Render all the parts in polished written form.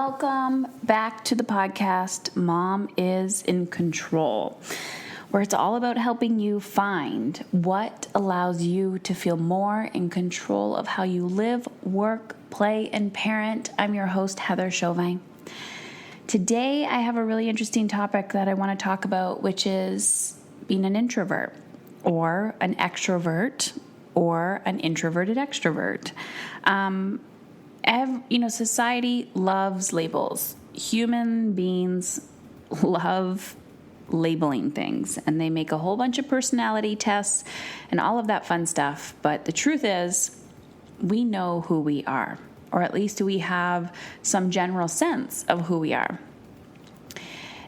Welcome back to the podcast, Mom is in Control, where it's all about helping you find what allows you to feel more in control of how you live, work, play, and parent. I'm your host, Heather Chauvin. Today, I have a really interesting topic that I want to talk about, which is being an introvert or an extrovert or an introverted extrovert. Society loves labels. Human beings love labeling things, and they make a whole bunch of personality tests and all of that fun stuff. But the truth is, we know who we are, or at least we have some general sense of who we are.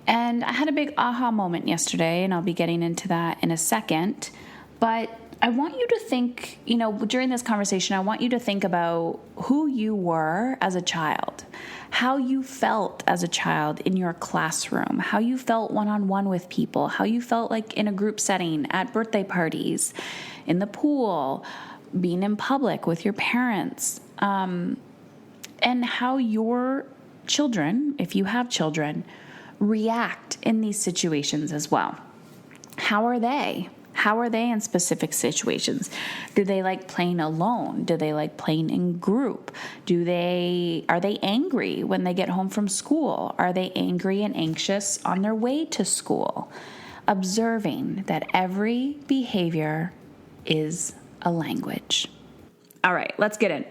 And I had a big aha moment yesterday, and I'll be getting into that in a second. But I want you to think, during this conversation, I want you to think about who you were as a child, how you felt as a child in your classroom, how you felt one-on-one with people, how you felt like in a group setting, at birthday parties, in the pool, being in public with your parents, and how your children, if you have children, react in these situations as well. How are they? How are they in specific situations? Do they like playing alone? Do they like playing in group? Are they angry when they get home from school? Are they angry and anxious on their way to school? Observing that every behavior is a language. All right, let's get in.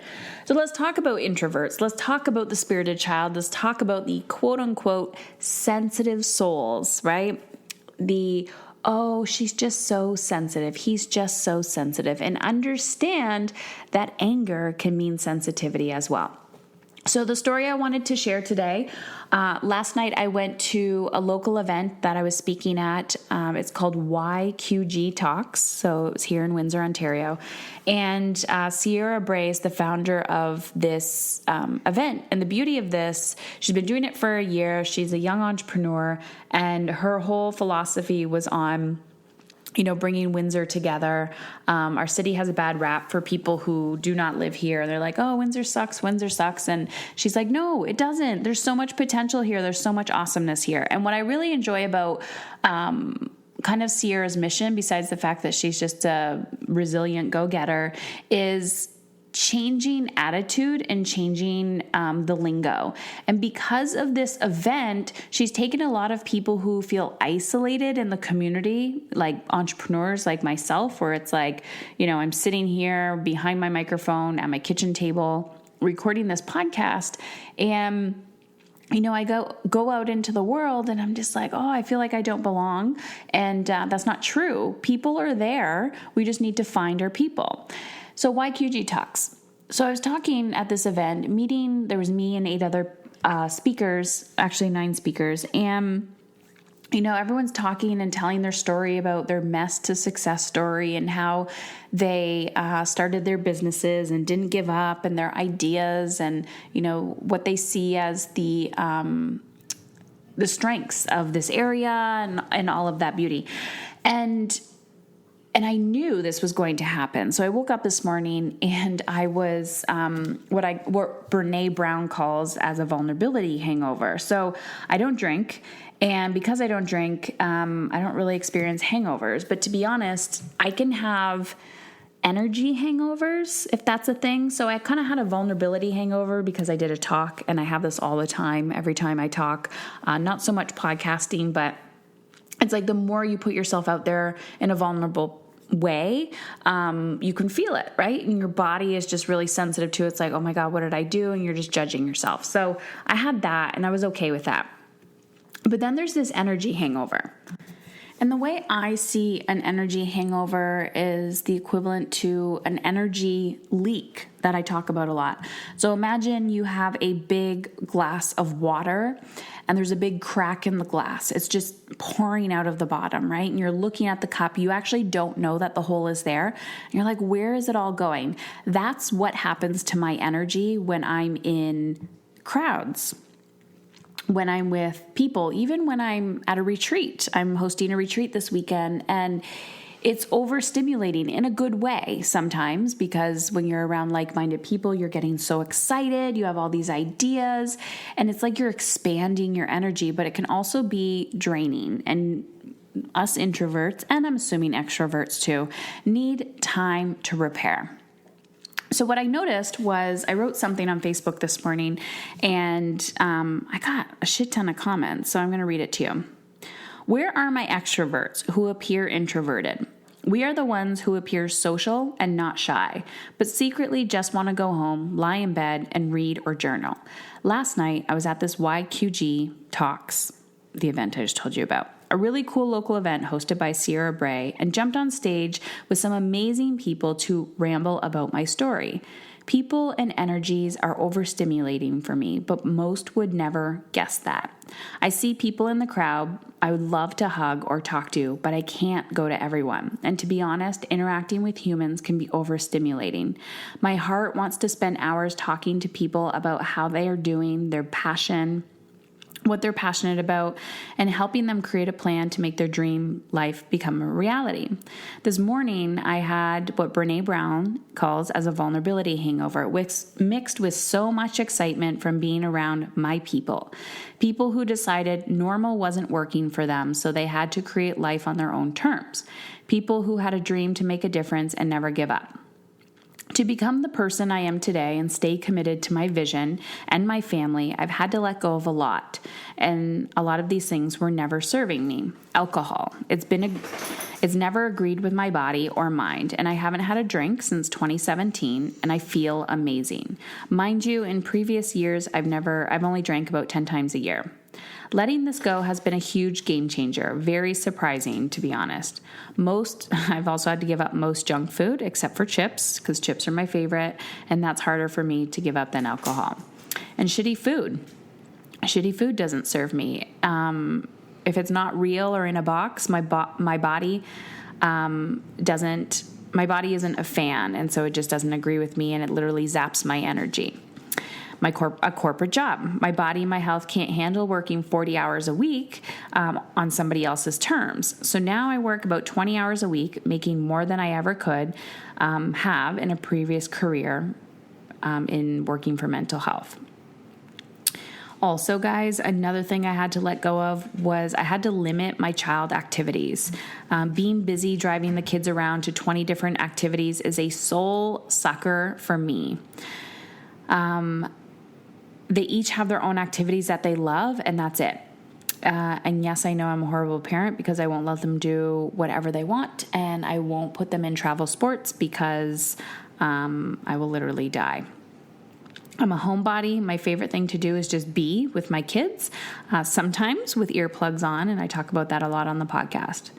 So let's talk about introverts. Let's talk about the spirited child. Let's talk about the quote unquote sensitive souls, right? She's just so sensitive. He's just so sensitive. And understand that anger can mean sensitivity as well. So the story I wanted to share today, last night I went to a local event that I was speaking at. It's called YQG Talks. So it was here in Windsor, Ontario. And Sierra Bray is the founder of this event. And the beauty of this, she's been doing it for a year. She's a young entrepreneur. And her whole philosophy was on bringing Windsor together. Our city has a bad rap for people who do not live here. They're like, oh, Windsor sucks. And she's like, no, it doesn't. There's so much potential here. There's so much awesomeness here. And what I really enjoy about kind of Sierra's mission, besides the fact that she's just a resilient go-getter, is changing attitude and changing the lingo. And because of this event, she's taken a lot of people who feel isolated in the community, like entrepreneurs like myself, where it's like, I'm sitting here behind my microphone at my kitchen table recording this podcast, and I go out into the world and I'm just like, I feel like I don't belong. And that's not true. People are there. We just need to find our people. So YQG Talks. So I was talking at this event, there was me and 8 other speakers, actually 9 speakers. And, everyone's talking and telling their story about their mess to success story and how they started their businesses and didn't give up, and their ideas and, what they see as the strengths of this area and all of that beauty. And I knew this was going to happen. So I woke up this morning and I was what Brene Brown calls as a vulnerability hangover. So I don't drink. And because I don't drink, I don't really experience hangovers. But to be honest, I can have energy hangovers, if that's a thing. So I kind of had a vulnerability hangover because I did a talk, and I have this all the time, every time I talk. Not so much podcasting, but it's like the more you put yourself out there in a vulnerable way, you can feel it, right? And your body is just really sensitive to it. It's like, oh my God, what did I do? And you're just judging yourself. So I had that, and I was okay with that. But then there's this energy hangover. And the way I see an energy hangover is the equivalent to an energy leak that I talk about a lot. So imagine you have a big glass of water and there's a big crack in the glass. It's just pouring out of the bottom, right? And you're looking at the cup. You actually don't know that the hole is there. And you're like, where is it all going? That's what happens to my energy when I'm in crowds, when I'm with people, even when I'm at a retreat. I'm hosting a retreat this weekend, and it's overstimulating in a good way sometimes, because when you're around like-minded people, you're getting so excited, you have all these ideas, and it's like you're expanding your energy, but it can also be draining. And us introverts, and I'm assuming extroverts too, need time to repair. So what I noticed was I wrote something on Facebook this morning, and I got a shit ton of comments, so I'm going to read it to you. Where are my extroverts who appear introverted? We are the ones who appear social and not shy, but secretly just want to go home, lie in bed, and read or journal. Last night, I was at this YQG Talks, the event I just told you about. A really cool local event hosted by Sierra Bray, and jumped on stage with some amazing people to ramble about my story. People and energies are overstimulating for me, but most would never guess that. I see people in the crowd I would love to hug or talk to, but I can't go to everyone. And to be honest, interacting with humans can be overstimulating. My heart wants to spend hours talking to people about how they are doing, their passion, what they're passionate about, and helping them create a plan to make their dream life become a reality. This morning, I had what Brené Brown calls as a vulnerability hangover, mixed with so much excitement from being around my people. People who decided normal wasn't working for them, so they had to create life on their own terms. People who had a dream to make a difference and never give up. To become the person I am today and stay committed to my vision and my family, I've had to let go of a lot. And a lot of these things were never serving me. Alcohol. It's never agreed with my body or mind, and I haven't had a drink since 2017, and I feel amazing. Mind you, in previous years, I've only drank about 10 times a year. Letting this go has been a huge game changer, very surprising, to be honest. I've also had to give up most junk food, except for chips, because chips are my favorite, and that's harder for me to give up than alcohol. And shitty food. Shitty food doesn't serve me. If it's not real or in a box, my body isn't a fan, and so it just doesn't agree with me, and it literally zaps my energy. A corporate job. My body and my health can't handle working 40 hours a week on somebody else's terms. So now I work about 20 hours a week, making more than I ever could have in a previous career in working for mental health. Also, guys, another thing I had to let go of was I had to limit my child activities. Being busy driving the kids around to 20 different activities is a soul sucker for me. They each have their own activities that they love, and that's it. And yes, I know I'm a horrible parent because I won't let them do whatever they want, and I won't put them in travel sports because I will literally die. I'm a homebody. My favorite thing to do is just be with my kids, sometimes with earplugs on, and I talk about that a lot on the podcast.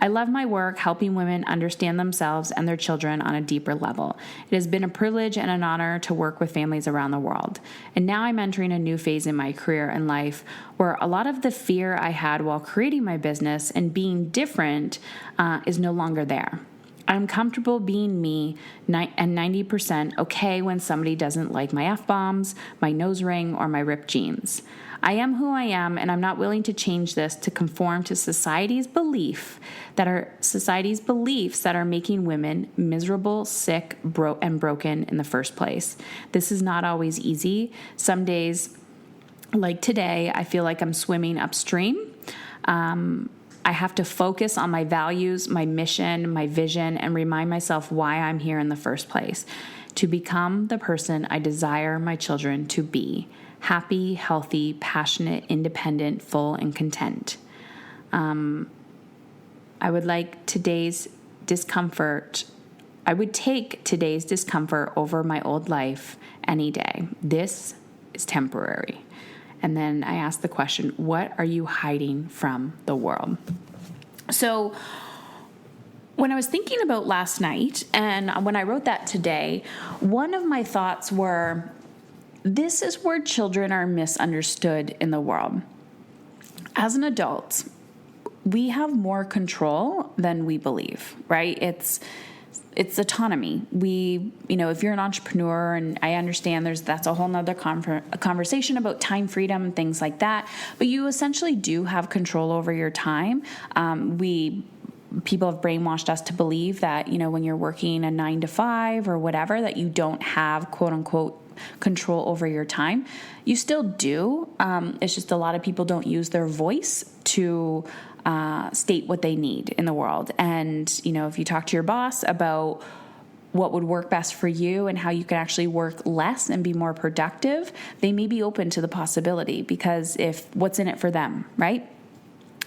I love my work helping women understand themselves and their children on a deeper level. It has been a privilege and an honor to work with families around the world. And now I'm entering a new phase in my career and life where a lot of the fear I had while creating my business and being different is no longer there. I'm comfortable being me and 90% okay when somebody doesn't like my F-bombs, my nose ring, or my ripped jeans. I am who I am, and I'm not willing to change this to conform to society's beliefs that are making women miserable, sick, and broken in the first place. This is not always easy. Some days, like today, I feel like I'm swimming upstream. I have to focus on my values, my mission, my vision, and remind myself why I'm here in the first place. To become the person I desire my children to be. Happy, healthy, passionate, independent, full, and content. I would take today's discomfort over my old life any day. This is temporary. And then I asked the question, what are you hiding from the world? So when I was thinking about last night and when I wrote that today, one of my thoughts were, this is where children are misunderstood in the world. As an adult, we have more control than we believe, right? It's autonomy. If you're an entrepreneur, and I understand that's a whole nother conversation about time freedom and things like that, but you essentially do have control over your time. We people have brainwashed us to believe that, when you're working a 9 to 5 or whatever, that you don't have quote unquote control over your time. You still do. It's just a lot of people don't use their voice to state what they need in the world. And, if you talk to your boss about what would work best for you and how you can actually work less and be more productive, they may be open to the possibility, because if what's in it for them, right?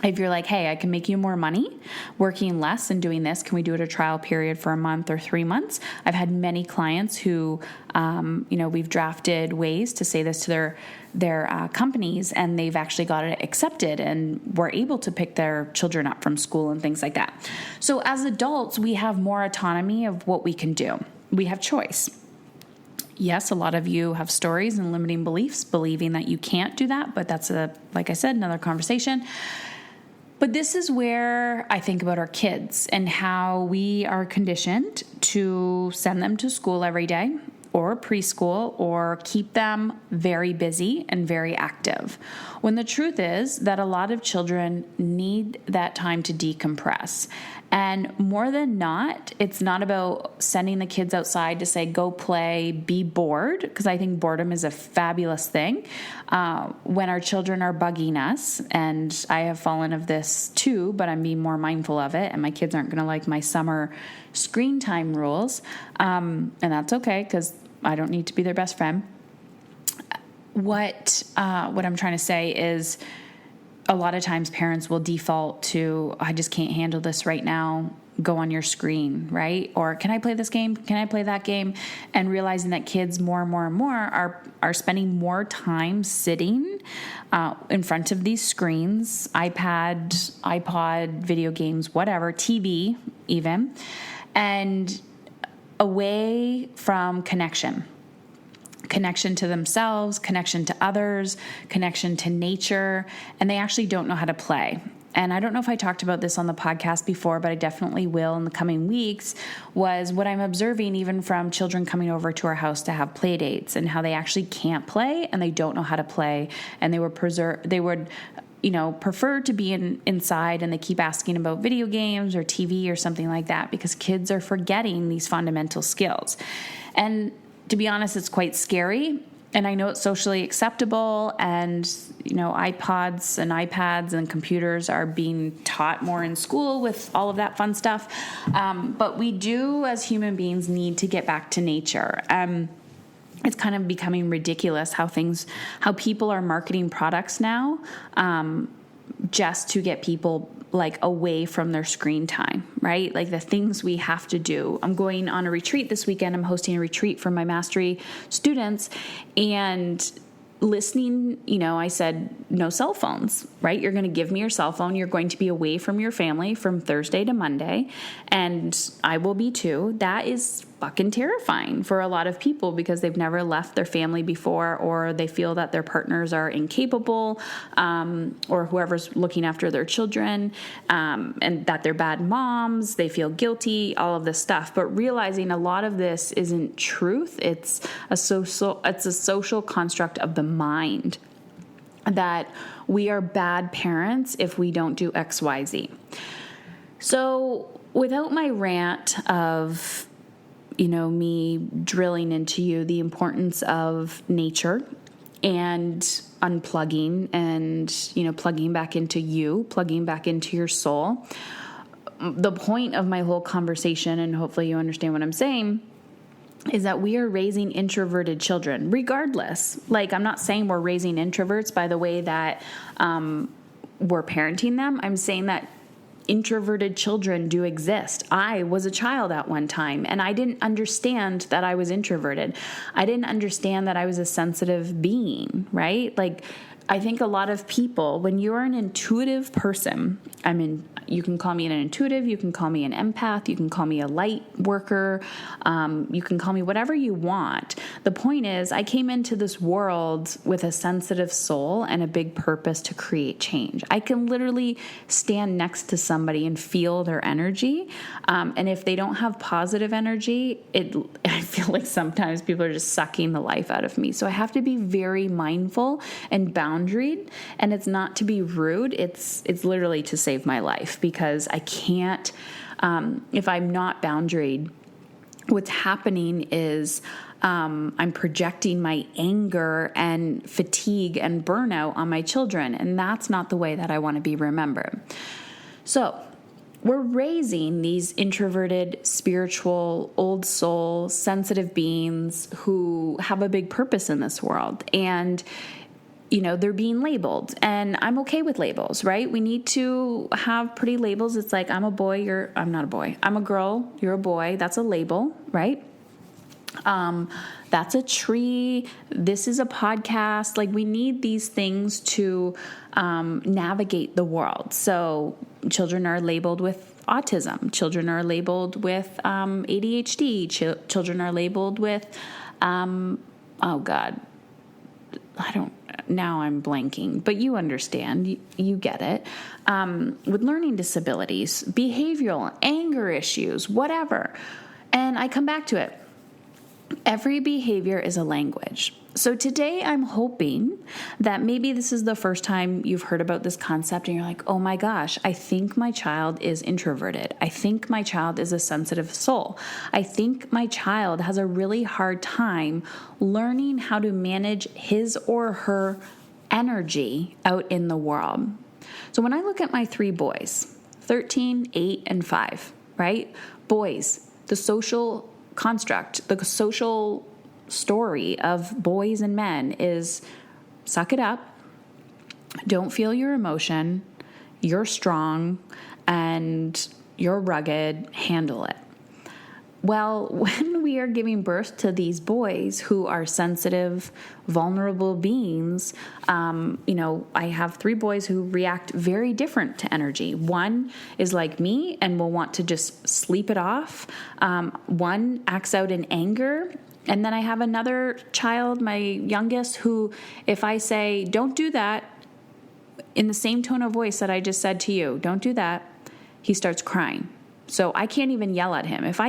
If you're like, hey, I can make you more money working less and doing this, can we do it a trial period for a month or 3 months? I've had many clients who, we've drafted ways to say this to their companies, and they've actually got it accepted and were able to pick their children up from school and things like that. So as adults, we have more autonomy of what we can do. We have choice. Yes, a lot of you have stories and limiting beliefs, believing that you can't do that, but that's like I said, another conversation. But this is where I think about our kids and how we are conditioned to send them to school every day or preschool or keep them very busy and very active, when the truth is that a lot of children need that time to decompress. And more than not, it's not about sending the kids outside to say, go play, be bored, because I think boredom is a fabulous thing. When our children are bugging us, and I have fallen of this too, but I'm being more mindful of it, and my kids aren't going to like my summer screen time rules, and that's okay, because I don't need to be their best friend. What I'm trying to say is, a lot of times parents will default to, I just can't handle this right now, go on your screen, right? Or can I play this game? Can I play that game? And realizing that kids more and more and more are spending more time sitting in front of these screens, iPad, iPod, video games, whatever, TV even, and away from connection to themselves, connection to others, connection to nature, and they actually don't know how to play. And I don't know if I talked about this on the podcast before, but I definitely will in the coming weeks, was what I'm observing even from children coming over to our house to have play dates, and how they actually can't play and they don't know how to play, and they would prefer to be inside, and they keep asking about video games or TV or something like that, because kids are forgetting these fundamental skills. And to be honest, it's quite scary. And I know it's socially acceptable, and, iPods and iPads and computers are being taught more in school with all of that fun stuff. But we do, as human beings, need to get back to nature. It's kind of becoming ridiculous how people are marketing products now, just to get people away from their screen time, right? Like the things we have to do. I'm going on a retreat this weekend. I'm hosting a retreat for my mastery students, and listening, I said, no cell phones, right? You're going to give me your cell phone. You're going to be away from your family from Thursday to Monday. And I will be too. That is fucking terrifying for a lot of people, because they've never left their family before, or they feel that their partners are incapable, or whoever's looking after their children, and that they're bad moms. They feel guilty, all of this stuff. But realizing a lot of this isn't truth. It's a social construct of the mind, that we are bad parents if we don't do X, Y, Z. So without my rant of me drilling into you the importance of nature and unplugging and, plugging back into you, plugging back into your soul, the point of my whole conversation, and hopefully you understand what I'm saying, is that we are raising introverted children regardless. I'm not saying we're raising introverts by the way that we're parenting them. I'm saying that introverted children do exist. I was a child at one time, and I didn't understand that I was introverted. I didn't understand that I was a sensitive being, right? I think a lot of people, when you're an intuitive person, you can call me an intuitive, you can call me an empath, you can call me a light worker, you can call me whatever you want. The point is, I came into this world with a sensitive soul and a big purpose to create change. I can literally stand next to somebody and feel their energy, and if they don't have positive energy, I feel like sometimes people are just sucking the life out of me. So I have to be very mindful and boundary boundaried, and it's not to be rude. It's literally to save my life, because I can't, if I'm not boundaried, what's happening is I'm projecting my anger and fatigue and burnout on my children, and that's not the way that I want to be remembered. So we're raising these introverted, spiritual, old soul, sensitive beings who have a big purpose in this world. And, they're being labeled. And I'm okay with labels, right? We need to have pretty labels. It's like, I'm a boy, I'm not a boy. I'm a girl, you're a boy. That's a label, right? That's a tree. This is a podcast. Like, we need these things to navigate the world. So children are labeled with autism. Children are labeled with ADHD. Children are labeled with, now I'm blanking, but you understand, you get it, with learning disabilities, behavioral, anger issues, whatever. And I come back to it. Every behavior is a language. So today I'm hoping that maybe this is the first time you've heard about this concept and you're like, oh my gosh, I think my child is introverted. I think my child is a sensitive soul. I think my child has a really hard time learning how to manage his or her energy out in the world. So when I look at my 3 boys, 13, 8, and 5, right? Boys, the social construct, the social story of boys and men is suck it up, don't feel your emotion, you're strong, and you're rugged, handle it. Well, when we are giving birth to these boys who are sensitive, vulnerable beings, I have 3 boys who react very different to energy. One is like me and will want to just sleep it off. One acts out in anger. And then I have another child, my youngest, who if I say, don't do that, in the same tone of voice that I just said to you, don't do that, he starts crying. So I can't even yell at him. If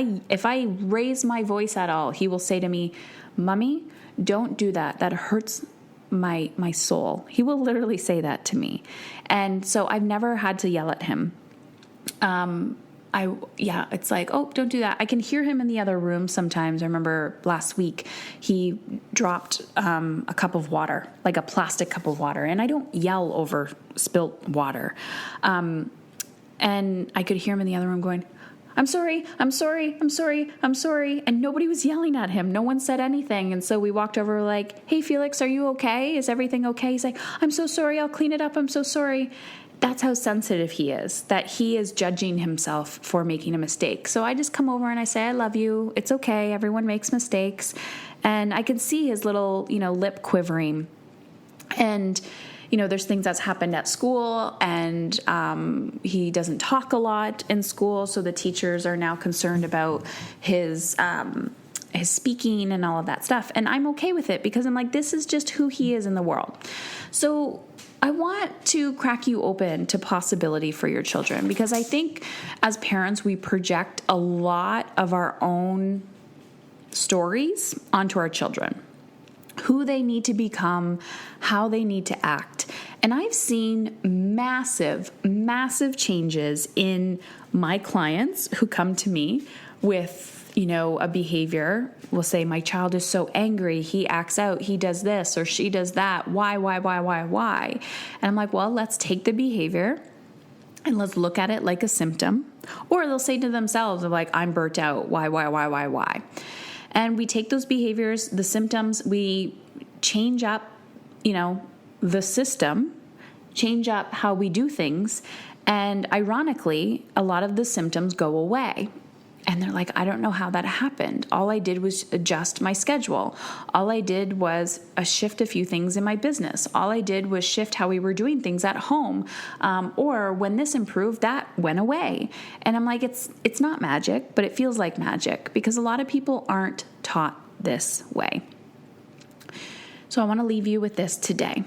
I raise my voice at all, he will say to me, Mommy, don't do that. That hurts my soul. He will literally say that to me. And so I've never had to yell at him. It's like, oh, don't do that. I can hear him in the other room sometimes. I remember last week he dropped a cup of water, like a plastic cup of water, and I don't yell over spilt water. And I could hear him in the other room going, I'm sorry, I'm sorry, I'm sorry, I'm sorry. And nobody was yelling at him. No one said anything. And so we walked over like, hey, Felix, are you okay? Is everything okay? He's like, I'm so sorry. I'll clean it up. I'm so sorry. That's how sensitive he is, that he is judging himself for making a mistake. So I just come over and I say, I love you. It's okay. Everyone makes mistakes. And I could see his little, lip quivering. And there's things that's happened at school, and he doesn't talk a lot in school, so the teachers are now concerned about his speaking and all of that stuff. And I'm okay with it because I'm like, this is just who he is in the world. So I want to crack you open to possibility for your children, because I think as parents, we project a lot of our own stories onto our children. Who they need to become, how they need to act. And I've seen massive, massive changes in my clients who come to me with, a behavior. We'll say, my child is so angry, he acts out, he does this or she does that. Why? And I'm like, well, let's take the behavior and let's look at it like a symptom. Or they'll say to themselves, like, I'm burnt out. Why? And we take those behaviors, the symptoms, we change up, the system, change up how we do things. And ironically, a lot of the symptoms go away. And they're like, I don't know how that happened. All I did was adjust my schedule. All I did was shift a few things in my business. All I did was shift how we were doing things at home. Or when this improved, that went away. And I'm like, it's not magic, but it feels like magic because a lot of people aren't taught this way. So I want to leave you with this today.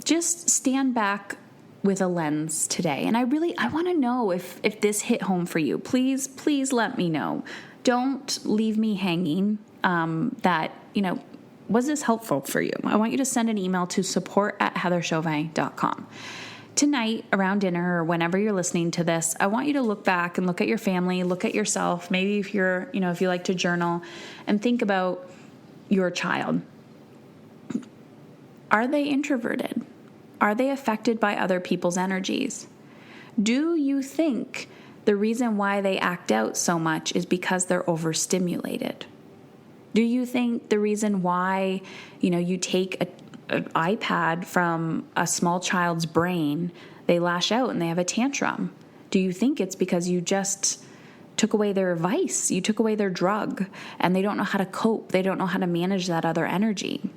Just stand back with a lens today. And I want to know if this hit home for you. Please let me know. Don't leave me hanging that, Was this helpful for you? I want you to send an email to support@heatherchauvin.com. Tonight, around dinner or whenever you're listening to this, I want you to look back and look at your family, look at yourself. Maybe if if you like to journal, and think about your child. Are they introverted? Are they affected by other people's energies? Do you think the reason why they act out so much is because they're overstimulated? Do you think the reason why, you take an iPad from a small child's brain, they lash out and they have a tantrum? Do you think it's because you just took away their vice, you took away their drug, and they don't know how to cope, they don't know how to manage that other energy,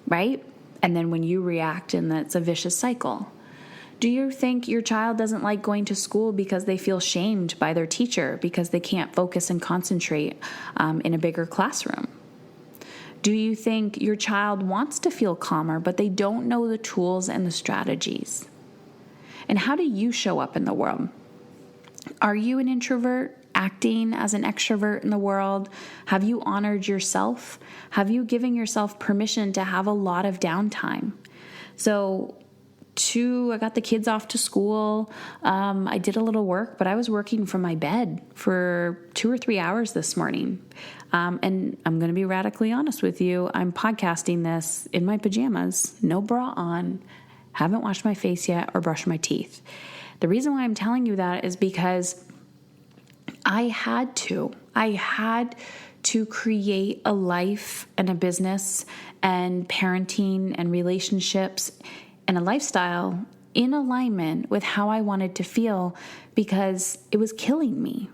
right? And then when you react, and that's a vicious cycle. Do you think your child doesn't like going to school because they feel shamed by their teacher because they can't focus and concentrate in a bigger classroom? Do you think your child wants to feel calmer, but they don't know the tools and the strategies? And how do you show up in the world? Are you an introvert acting as an extrovert in the world? Have you honored yourself? Have you given yourself permission to have a lot of downtime? So I got the kids off to school. I did a little work, but I was working from my bed for 2 or 3 hours this morning. And I'm going to be radically honest with you. I'm podcasting this in my pajamas, no bra on, haven't washed my face yet or brushed my teeth. The reason why I'm telling you that is because I had to create a life and a business and parenting and relationships and a lifestyle in alignment with how I wanted to feel, because it was killing me.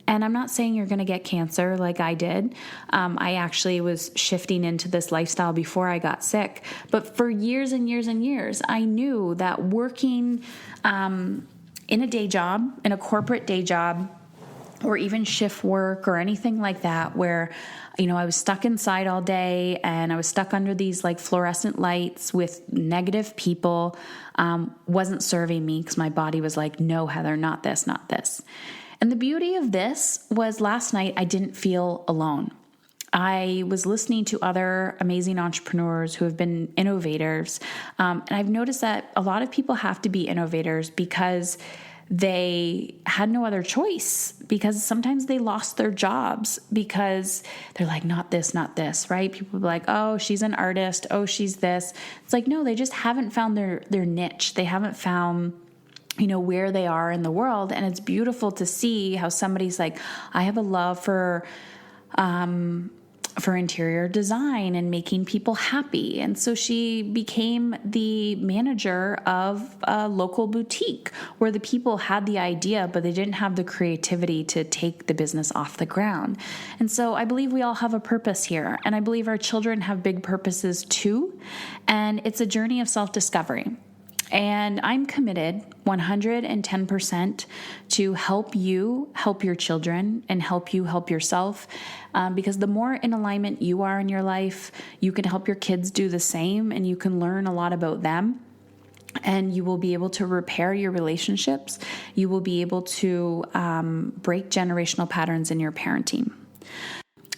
And I'm not saying you're going to get cancer like I did. I actually was shifting into this lifestyle before I got sick. But for years and years and years, I knew that working in a day job, in a corporate day job, or even shift work or anything like that, where, I was stuck inside all day and I was stuck under these like fluorescent lights with negative people, wasn't serving me, because my body was like, no, Heather, not this, not this. And the beauty of this was last night I didn't feel alone. I was listening to other amazing entrepreneurs who have been innovators. And I've noticed that a lot of people have to be innovators because they had no other choice, because sometimes they lost their jobs because they're like, not this, right? People be like, oh, she's an artist. Oh, she's this. It's like, no, they just haven't found their niche. They haven't found where they are in the world. And it's beautiful to see how somebody's like, I have a love for interior design and making people happy. And so she became the manager of a local boutique where the people had the idea, but they didn't have the creativity to take the business off the ground. And so I believe we all have a purpose here. And I believe our children have big purposes too. And it's a journey of self-discovery. And I'm committed 110% to help you help your children and help you help yourself. Because the more in alignment you are in your life, you can help your kids do the same, and you can learn a lot about them. And you will be able to repair your relationships. You will be able to break generational patterns in your parenting.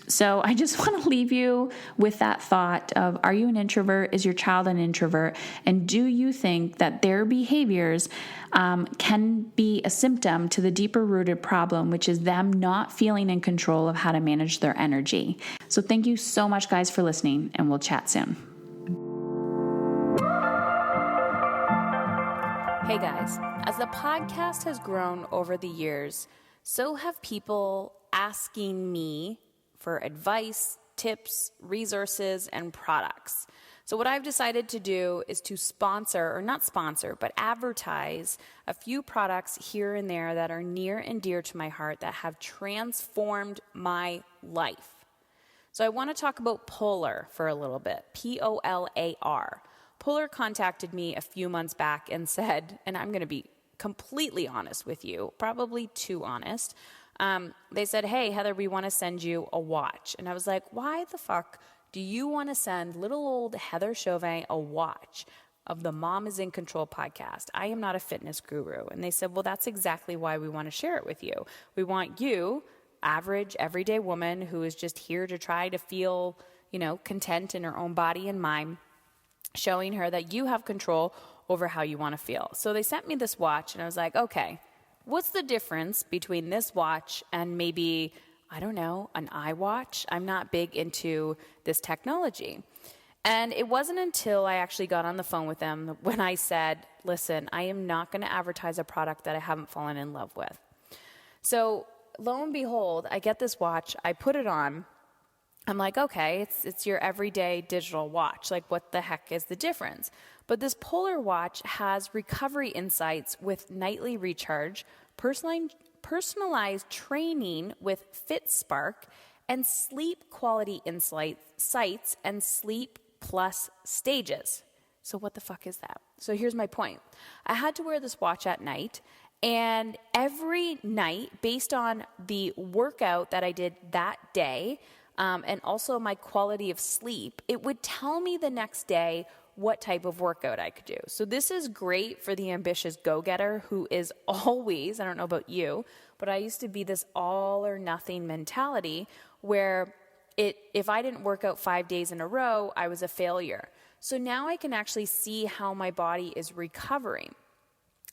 So I just want to leave you with that thought of, are you an introvert? Is your child an introvert? And do you think that their behaviors can be a symptom to the deeper rooted problem, which is them not feeling in control of how to manage their energy? So thank you so much, guys, for listening, and we'll chat soon. Hey guys, as the podcast has grown over the years, so have people asking me for advice, tips, resources, and products. So what I've decided to do is to but advertise a few products here and there that are near and dear to my heart that have transformed my life. So I want to talk about Polar for a little bit, Polar. Polar contacted me a few months back and said, and I'm going to be completely honest with you, probably too honest, they said, hey, Heather, we want to send you a watch. And I was like, why the fuck do you want to send little old Heather Chauvin a watch of the Mom is in Control podcast? I am not a fitness guru. And they said, well, that's exactly why we want to share it with you. We want you, average, everyday woman who is just here to try to feel, content in her own body and mind, showing her that you have control over how you want to feel. So they sent me this watch, and I was like, okay, what's the difference between this watch and maybe, I don't know, an iWatch? I'm not big into this technology. And it wasn't until I actually got on the phone with them when I said, listen, I am not going to advertise a product that I haven't fallen in love with. So lo and behold, I get this watch, I put it on. I'm like, okay, it's your everyday digital watch. Like, what the heck is the difference? But this Polar watch has recovery insights with nightly recharge, personalized training with FitSpark, and sleep quality insights and sleep plus stages. So what the fuck is that? So here's my point. I had to wear this watch at night, and every night, based on the workout that I did that day, and also my quality of sleep, it would tell me the next day what type of workout I could do. So this is great for the ambitious go-getter who is always, I don't know about you, but I used to be this all or nothing mentality where if I didn't work out 5 days in a row, I was a failure. So now I can actually see how my body is recovering.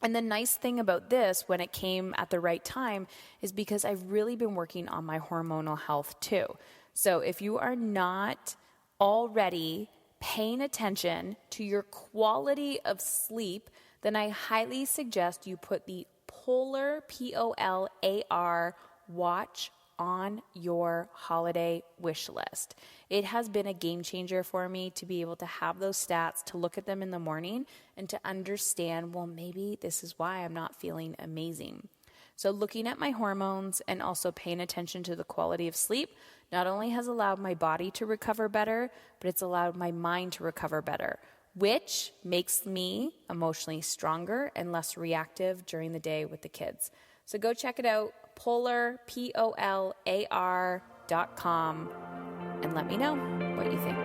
And the nice thing about this, when it came at the right time, is because I've really been working on my hormonal health too. So if you are not already paying attention to your quality of sleep, then I highly suggest you put the Polar, Polar watch on your holiday wish list. It has been a game changer for me to be able to have those stats, to look at them in the morning and to understand, well, maybe this is why I'm not feeling amazing. So looking at my hormones and also paying attention to the quality of sleep not only has allowed my body to recover better, but it's allowed my mind to recover better, which makes me emotionally stronger and less reactive during the day with the kids. So go check it out, Polar, Polar.com, and let me know what you think.